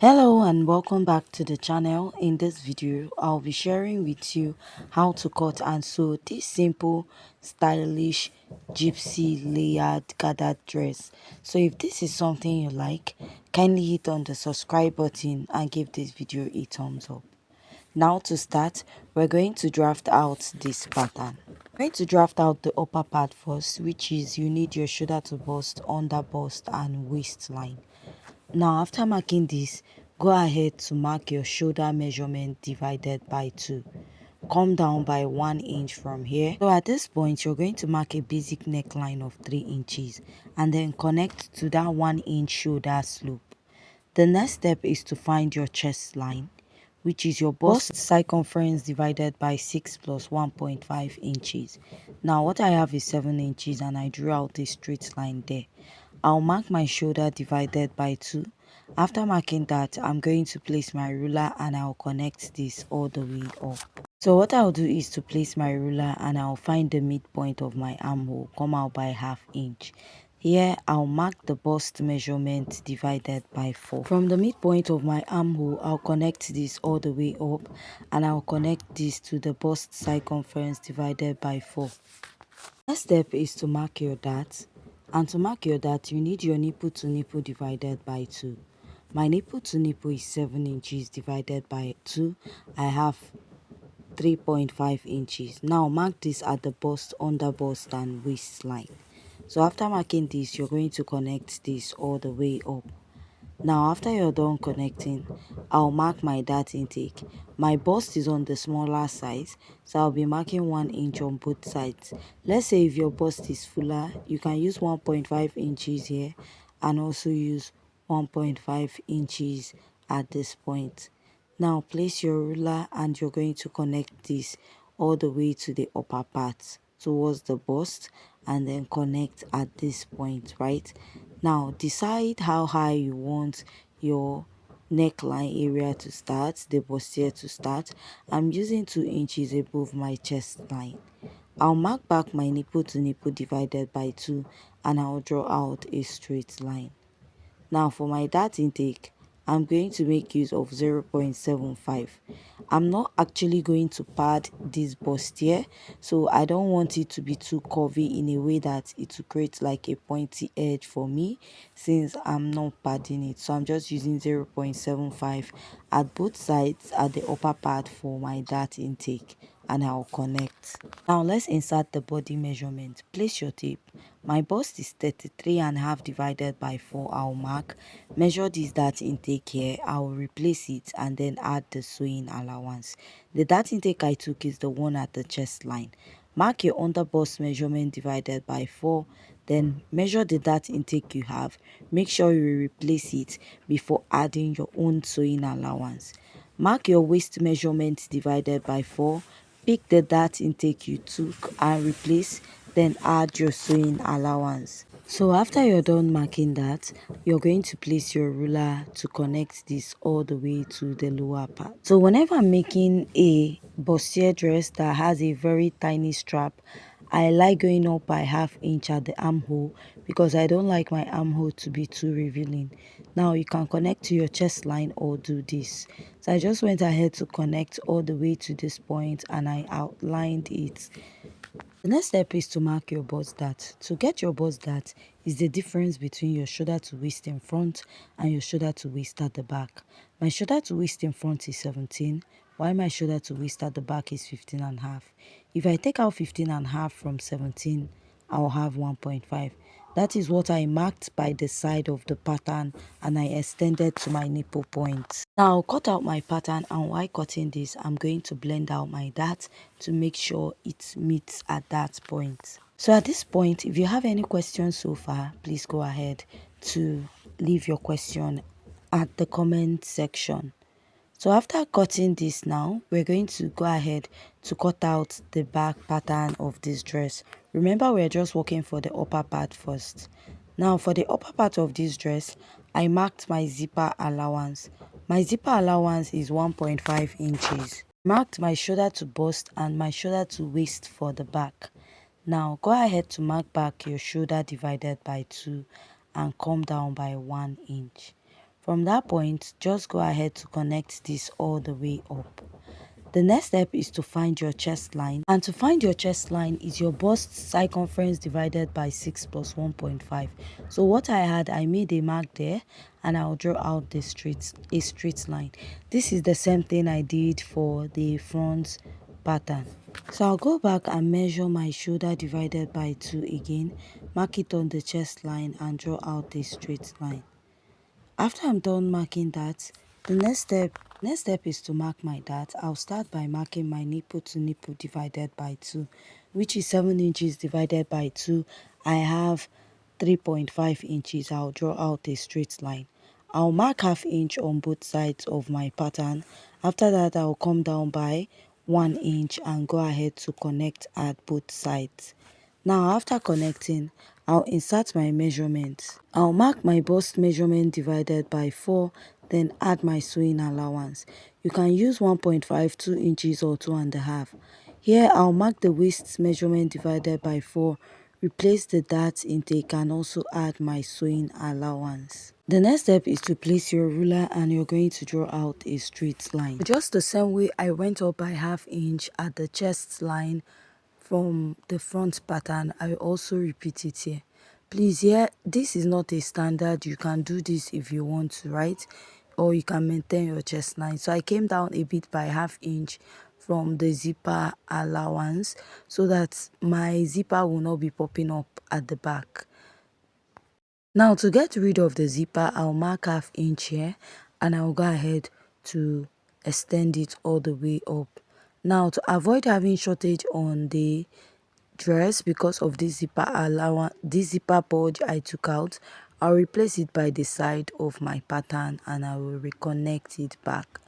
Hello and welcome back to the channel. In this video I'll be sharing with you how to cut and sew this simple stylish gypsy layered gathered dress. So if this is something you like, kindly hit on the subscribe button and give this video a thumbs up. Now to start, we're going to draft out this pattern. We're going to draft out the upper part first, which is you need your shoulder to bust, under bust and waistline. Now after marking this, go ahead to mark your shoulder measurement divided by 2. Come down by 1 inch from here. So at this point, you're going to mark a basic neckline of 3 inches and then connect to that 1 inch shoulder slope. The next step is to find your chest line, which is your bust circumference divided by 6 plus 1.5 inches. Now what I have is 7 inches and I drew out a straight line there. I'll mark my shoulder divided by 2. After marking that, I'm going to place my ruler and I'll connect this all the way up. So what I'll do is to place my ruler and I'll find the midpoint of my armhole, come out by ½ inch. Here I'll mark the bust measurement divided by 4. From the midpoint of my armhole, I'll connect this all the way up and I'll connect this to the bust circumference divided by 4. Next step is to mark your dart, and to mark your dart you need your nipple to nipple divided by 2. My nipple to nipple is 7 inches divided by 2. I have 3.5 inches. Now mark this at the bust, under bust and waistline. So after marking this, you're going to connect this all the way up. Now after you're done connecting, I'll mark my dart intake. My bust is on the smaller size, so I'll be marking 1 inch on both sides. Let's say if your bust is fuller, you can use 1.5 inches here and also use 1.5 inches at this point. Now place your ruler and you're going to connect this all the way to the upper part towards the bust and then connect at this point, right? Now decide how high you want your neckline area to start, the bustier to start. I'm using 2 inches above my chest line. I'll mark back my nipple to nipple divided by 2 and I'll draw out a straight line. Now for my dart intake, I'm going to make use of 0.75. I'm not actually going to pad this bustier, so I don't want it to be too curvy in a way that it will create like a pointy edge for me since I'm not padding it. So I'm just using 0.75 at both sides at the upper part for my dart intake and I'll connect. Now let's insert the body measurement. Place your tape. My bust is 33.5 divided by 4. I'll mark. Measure this dart intake here. I'll replace it and then add the sewing allowance. The dart intake I took is the one at the chest line. Mark your under bust measurement divided by 4. Then measure the dart intake you have. Make sure you replace it before adding your own sewing allowance. Mark your waist measurement divided by 4. Pick the dart intake you took and replace, then add your sewing allowance. So after you're done marking that, you're going to place your ruler to connect this all the way to the lower part. So whenever I'm making a bustier dress that has a very tiny strap, I like going up by ½ inch at the armhole because I don't like my armhole to be too revealing. Now you can connect to your chest line or do this. So I just went ahead to connect all the way to this point and I outlined it. The next step is to mark your bust dart. To get your bust dart is the difference between your shoulder to waist in front and your shoulder to waist at the back. My shoulder to waist in front is 17, while my shoulder to waist at the back is 15.5. If I take out 15.5 from 17, I'll have 1.5. That is what I marked by the side of the pattern and I extended to my nipple point. Now I'll cut out my pattern, and while cutting this, I'm going to blend out my dart to make sure it meets at that point. So at this point, if you have any questions so far, please go ahead to leave your question at the comment section. So after cutting this now, we're going to go ahead to cut out the back pattern of this dress. Remember, we're just working for the upper part first. Now for the upper part of this dress, I marked my zipper allowance. My zipper allowance is 1.5 inches. Marked my shoulder to bust and my shoulder to waist for the back. Now go ahead to mark back your shoulder divided by 2 and come down by 1 inch. From that point, just go ahead to connect this all the way up. The next step is to find your chest line, and to find your chest line is your bust circumference divided by 6 plus 1.5. So what I had, I made a mark there and I'll draw out a straight line. This is the same thing I did for the front pattern. So I'll go back and measure my shoulder divided by 2 again, mark it on the chest line and draw out a straight line. After I'm done marking that, the next step is to mark my dart. I'll start by marking my nipple to nipple divided by 2, which is 7 inches divided by 2. I have 3.5 inches. I'll draw out a straight line. I'll mark ½ inch on both sides of my pattern. After that, I'll come down by 1 inch and go ahead to connect at both sides. Now after connecting, I'll insert my measurements. I'll mark my bust measurement divided by 4, then add my sewing allowance. You can use 1.5, 2 inches or 2.5. Here I'll mark the waist measurement divided by 4, replace the dart intake and also add my sewing allowance. The next step is to place your ruler and you're going to draw out a straight line. Just the same way I went up by ½ inch at the chest line from the front pattern, I also repeat it here. Please, here, this is not a standard. You can do this if you want to, right? Or you can maintain your chest line. So I came down a bit by ½ inch from the zipper allowance so that my zipper will not be popping up at the back. Now to get rid of the zipper, I'll mark ½ inch here and I'll go ahead to extend it all the way up. Now to avoid having shortage on the dress because of this zipper allowance, this zipper bulge I took out, I'll replace it by the side of my pattern and I will reconnect it back.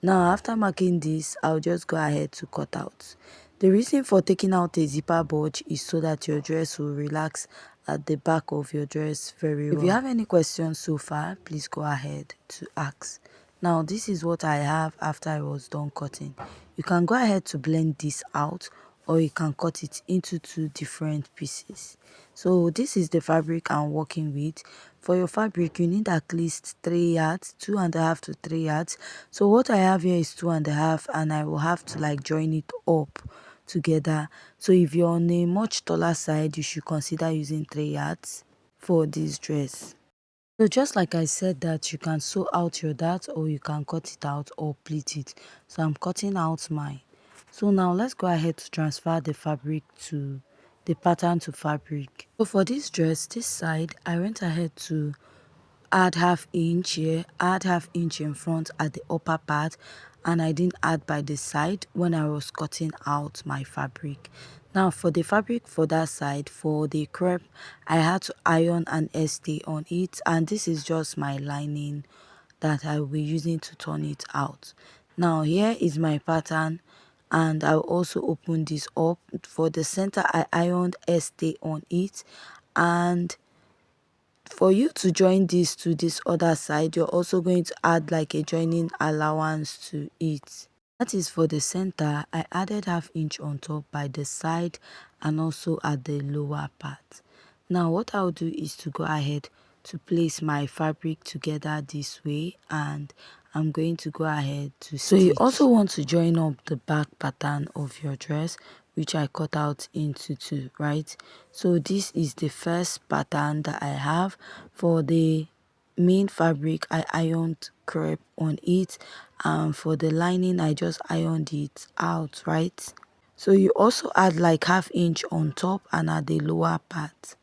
Now after marking this, I'll just go ahead to cut out. The reason for taking out a zipper bulge is so that your dress will relax at the back of your dress very well. If you have any questions so far, please go ahead to ask. Now this is what I have after I was done cutting. You can go ahead to blend this out or you can cut it into 2 different pieces. So this is the fabric I'm working with. For your fabric, you need at least 3 yards, 2.5 to 3 yards. So what I have here is 2.5 and I will have to like join it up together. So if you're on a much taller side, you should consider using 3 yards for this dress. So just like I said that you can sew out your dart or you can cut it out or pleat it. So I'm cutting out mine. So now let's go ahead to transfer the fabric to the pattern to fabric. So for this dress, this side, I went ahead to add ½ inch here, add ½ inch in front at the upper part, and I didn't add by the side when I was cutting out my fabric. Now for the fabric for that side, for the crepe, I had to iron an stay on it, and this is just my lining that I will be using to turn it out. Now here is my pattern and I'll also open this up. For the center, I ironed stay on it, and for you to join this to this other side, you're also going to add like a joining allowance to it. That is for the center. I added ½ inch on top by the side and also at the lower part. Now what I'll do is to go ahead to place my fabric together this way, and I'm going to go ahead to stitch. So you also want to join up the back pattern of your dress, which I cut out into 2, right? So this is the first pattern that I have. For the main fabric, I ironed crepe on it, and for the lining I just ironed it out, right? So you also add like ½ inch on top and at the lower part.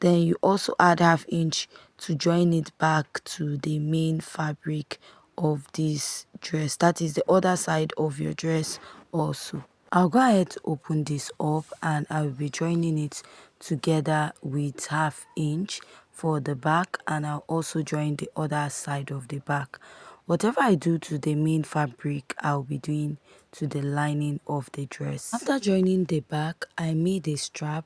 Then you also add ½ inch to join it back to the main fabric of this dress. That is the other side of your dress also. I'll go ahead to open this up and I will be joining it together with ½ inch for the back, and I'll also join the other side of the back. Whatever I do to the main fabric, I'll be doing to the lining of the dress. After joining the back, I made a strap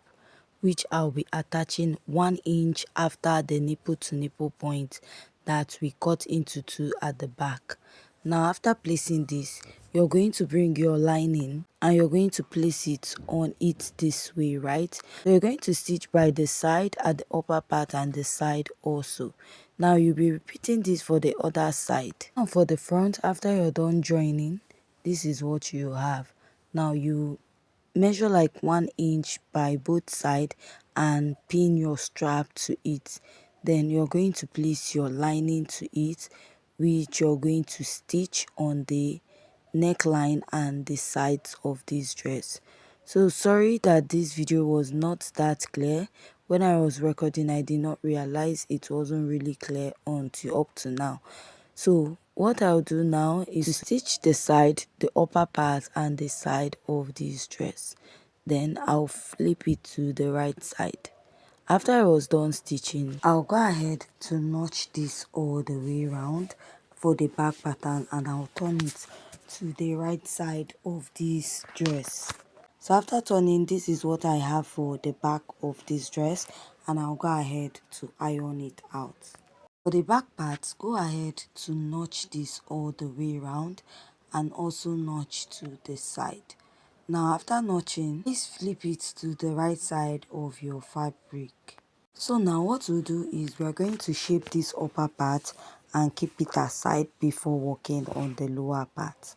which I'll be attaching 1 inch after the nipple to nipple point that we cut into 2 at the back. Now after placing this, you're going to bring your lining and you're going to place it on it this way, right? So you're going to stitch by the side at the upper part and the side also. Now you'll be repeating this for the other side. Now for the front, after you're done joining, this is what you have. Now you measure like 1 inch by both side and pin your strap to it. Then you're going to place your lining to it, which you're going to stitch on the neckline and the sides of this dress. So sorry that this video was not that clear. When I was recording, I did not realize it wasn't really clear until up to now. So what I'll do now is to stitch the side, the upper part and the side of this dress. Then I'll flip it to the right side. After I was done stitching, I'll go ahead to notch this all the way around for the back pattern, and I'll turn it to the right side of this dress. So after turning, this is what I have for the back of this dress, and I'll go ahead to iron it out. For the back part, go ahead to notch this all the way around and also notch to the side. Now after notching, please flip it to the right side of your fabric. So now what we'll do is we're going to shape this upper part and keep it aside before working on the lower part.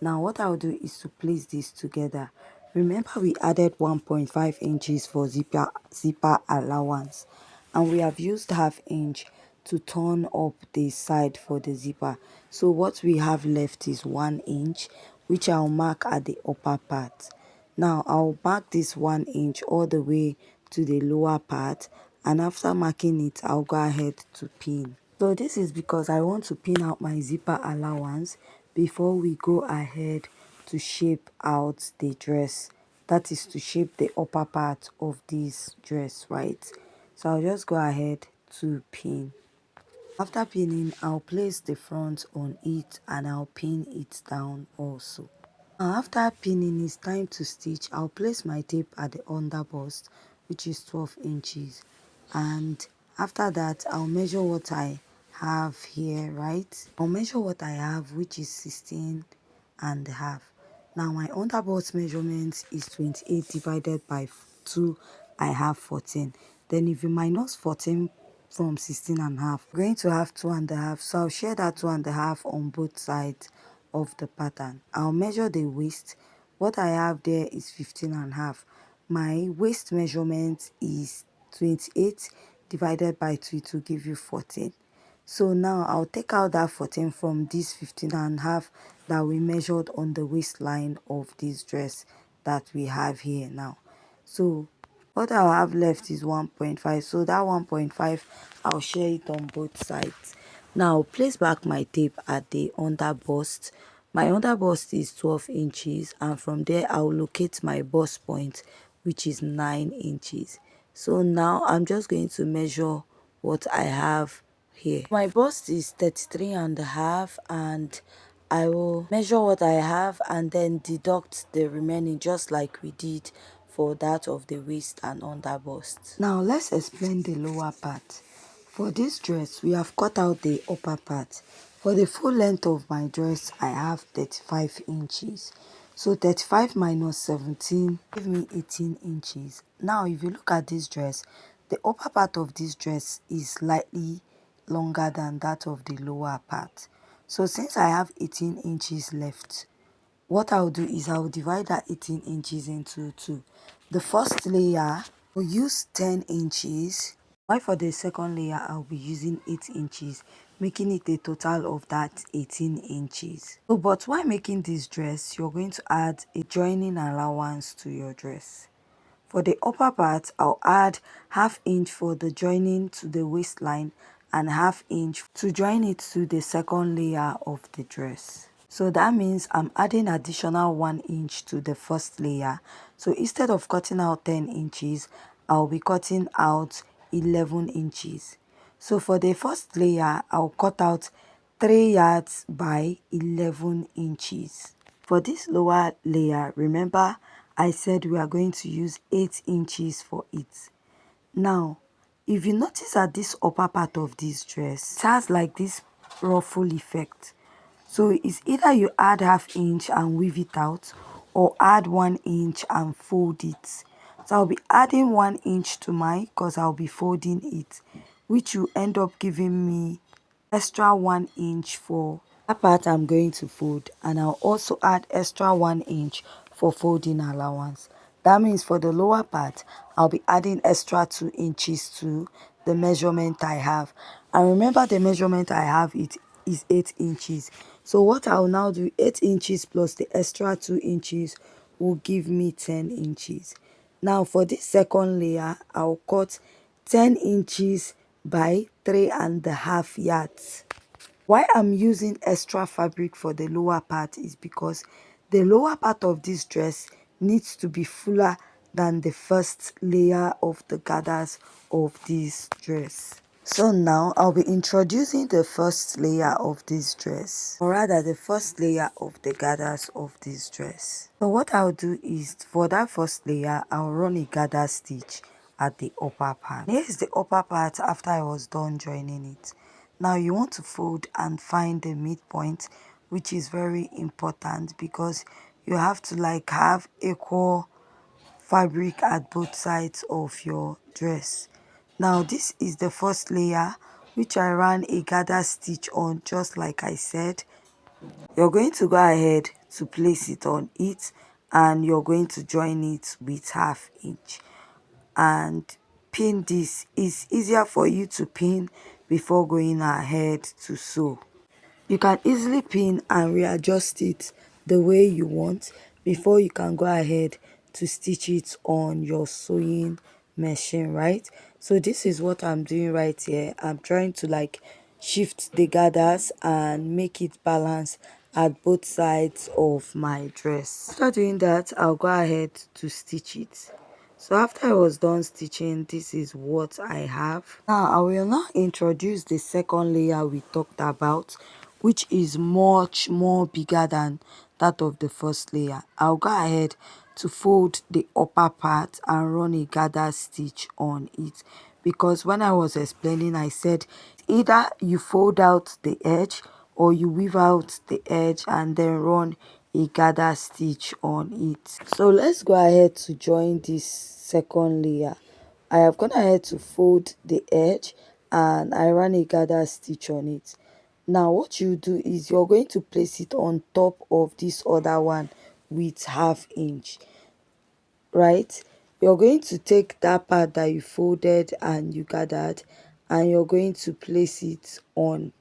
Now what I'll do is to place this together. Remember we added 1.5 inches for zipper allowance, and we have used ½ inch to turn up the side for the zipper. So what we have left is 1 inch, which I'll mark at the upper part. Now I'll mark this 1 inch all the way to the lower part, and after marking it, I'll go ahead to pin. So this is because I want to pin out my zipper allowance before we go ahead to shape out the dress. That is to shape the upper part of this dress, right? So I'll just go ahead to pin. After pinning, I'll place the front on it and I'll pin it down also. Now after pinning, it's time to stitch. I'll place my tape at the under bust, which is 12 inches, and after that I'll measure what I have here, right? I'll measure what I have, which is 16 and a half. Now my under bust measurement is 28 divided by 2. I have 14. Then if you minus 14 from 16 and a half, we're going to have 2 and a half. So I'll share that 2 and a half on both sides of the pattern. I'll measure the waist. What I have there is 15 and a half. My waist measurement is 28 divided by 2 to give you 14. So now I'll take out that 14 from this 15 and a half that we measured on the waistline of this dress that we have here now. So what I'll have left is 1.5. So that 1.5, I'll share it on both sides. Now place back my tape at the under bust. My under bust is 12 inches, and from there I'll locate my bust point, which is 9 inches. So now I'm just going to measure what I have here. My bust is 33 and a half, and I will measure what I have and then deduct the remaining, just like we did for that of the waist and under bust. Now let's explain the lower part. For this dress, we have cut out the upper part. For the full length of my dress, I have 35 inches. So 35 minus 17 give me 18 inches. Now if you look at this dress, the upper part of this dress is slightly longer than that of the lower part. So since I have 18 inches left, what I'll do is I'll divide that 18 inches into two. The first layer will use 10 inches, while for the second layer I'll be using 8 inches, making it a total of that 18 inches. So but while making this dress, you're going to add a joining allowance to your dress. For the upper part, I'll add ½ inch for the joining to the waistline and ½ inch to join it to the second layer of the dress. So that means I'm adding additional 1 inch to the first layer. So instead of cutting out 10 inches, I'll be cutting out 11 inches. So for the first layer, I'll cut out 3 yards by 11 inches. For this lower layer, remember I said we are going to use 8 inches for it. Now, if you notice at this upper part of this dress, it has like this ruffle effect. So it's either you add ½ inch and weave it out, or add 1 inch and fold it. So I'll be adding 1 inch to mine because I'll be folding it. which will end up giving me extra 1 inch for that part I'm going to fold, and I'll also add extra 1 inch for folding allowance. That means for the lower part I'll be adding extra 2 inches to the measurement I have. And remember, the measurement I have it is 8 inches. So what I'll now do, 8 inches plus the extra 2 inches will give me 10 inches. Now for this second layer, I'll cut 10 inches by 3.5 yards. Why I'm using extra fabric for the lower part is because the lower part of this dress needs to be fuller than the first layer of the gathers of this dress. So now I'll be introducing the first layer of this dress, or rather the first layer of the gathers of this dress. So what I'll do is, for that first layer, I'll run a gather stitch at the upper part. Here is the upper part after I was done joining it. Now you want to fold and find the midpoint, which is very important because you have to like have equal fabric at both sides of your dress. Now this is the first layer, which I ran a gather stitch on, just like I said. You're going to go ahead to place it on it, and you're going to join it with 1/2 inch and pin. This is easier for you to pin before going ahead to sew. You can easily pin and readjust it the way you want before you can go ahead to stitch it on your sewing machine, right? So this is what I'm doing right here. I'm trying to like shift the gathers and make it balance at both sides of my dress. After doing that, I'll go ahead to stitch it. So after I was done stitching, this is what I have. Now I will now introduce the second layer we talked about, which is much more bigger than that of the first layer. I'll go ahead to fold the upper part and run a gather stitch on it, because when I was explaining, I said either you fold out the edge or you weave out the edge and then run a gather stitch on it. So let's go ahead to join this second layer. I have gone ahead to fold the edge and I ran a gather stitch on it. Now what you do is you're going to place it on top of this other one with 1/2 inch, right? You're going to take that part that you folded and you gathered, and you're going to place it on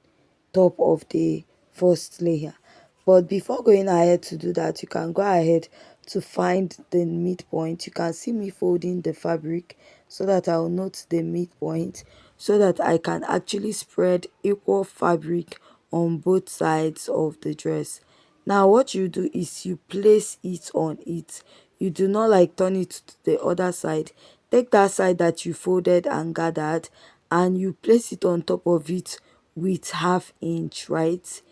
top of the first layer. But before going ahead to do that, you can go ahead to find the midpoint. You can see me folding the fabric so that I'll note the midpoint, so that I can actually spread equal fabric on both sides of the dress. Now what you do is you place it on it. You do not like turn it to the other side. Take that side that you folded and gathered and you place it on top of it with 1/2 inch, right?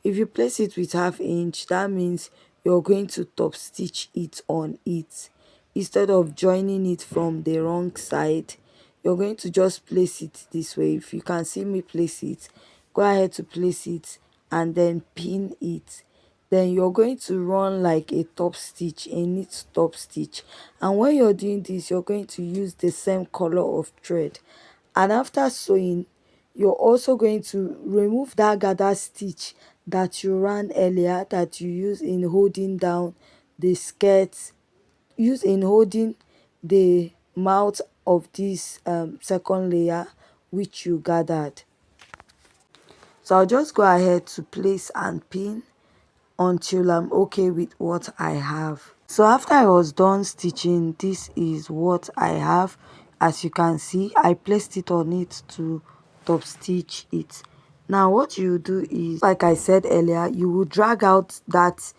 If you place it with 1/2 inch, that means you're going to top stitch it on it. Instead of joining it from the wrong side, you're going to just place it this way. If you can see me place it, go ahead to place it and then pin it. Then you're going to run like a top stitch, a knit top stitch, and when you're doing this, you're going to use the same color of thread. And after sewing, you're also going to remove that gather stitch that you ran earlier, that you use in holding down the skirt, use in holding the mouth of this second layer which you gathered. So I'll just go ahead to place and pin until I'm okay with what I have. So after I was done stitching, this is what I have. As you can see, I placed it on it to top stitch it. Now what you do is, like I said earlier, you will drag out that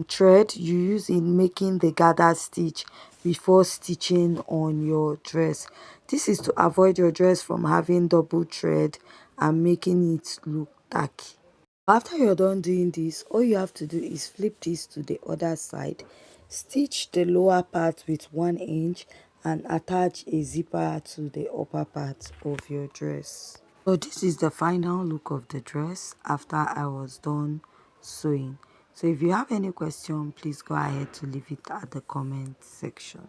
thread you use in making the gather stitch before stitching on your dress. This is to avoid your dress from having double thread and making it look tacky. After you're done doing this, all you have to do is flip this to the other side, stitch the lower part with 1 inch and attach a zipper to the upper part of your dress. So this is the final look of the dress after I was done sewing. So if you have any question, please go ahead to leave it at the comment section.